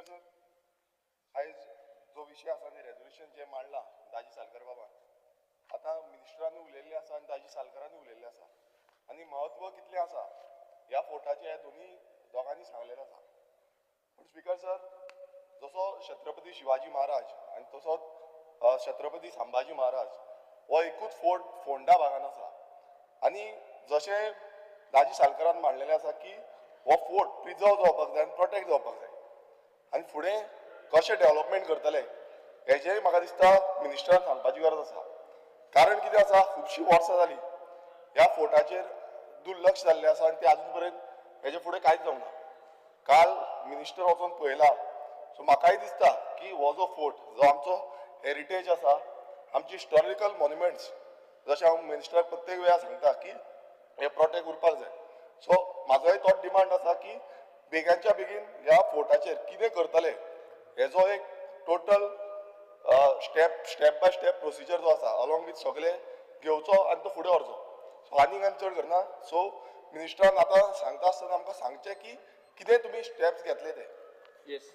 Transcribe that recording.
Speaker sir, आयज जो विषय आसा न्ही रेजोल्युशन जे मांडला दाजी सालकर बाबा, आता मिनिस्टरांनी उलयल्ले आसा आणि दाजी सालकरांनी उलयल्ले आसा आणि महत्व कितले आसा ह्या फोर्टाचे ह्या दोगांनी सांगलेले आसा. पण स्पीकर सर, जसो छत्रपती शिवाजी महाराज आणि तसोच छत्रपती संभाजी महाराज हो एकूच फोर्ट फोंडा भागान आसा आणि जशे दाजी सालकरान मांडलेले आसा की हो फोर्ट प्रिजर्व जावपाक जाय आनी प्रोटेक्ट जावपाक जाय आणि फुडें कशें डेव्हलपमेंट करतले हेजेय म्हाका दिसता मिनिस्टरान सांगपाची गरज आसा. कारण कितें आसा, खुबशीं वर्सां जालीं ह्या फोर्टाचेर दुर्लक्ष जाल्लें आसा आणि ते आजून पर्यंत हेजे फुडें कांयच जावना. काल मिनिस्टर वचून पळयला, सो म्हाकाय दिसता की हो जो फोर्ट जो आमचो हेरिटेज आसा, आमची हिस्टॉरिकल मॉन्युमेंट्स, जशें हांव मिनिस्टराक प्रत्येक वेळार सांगता की हे प्रोटेक्ट उरपाक जाय. सो म्हाजोय तोच डिमांड आसा की बेगाच्या बेगीन ह्या फोर्टाचेर कितें करतले हेजो एक total step by step procedure जो आसा अलॉंग विथ सगळे घेवचो आनी तो फुडें व्हरचो. सो आनीक आनी चड करना. सो मिनिस्टरान आतां सांगता आसतना आमकां सांगचें की कितें तुमी स्टेप्स घेतले ते. येस.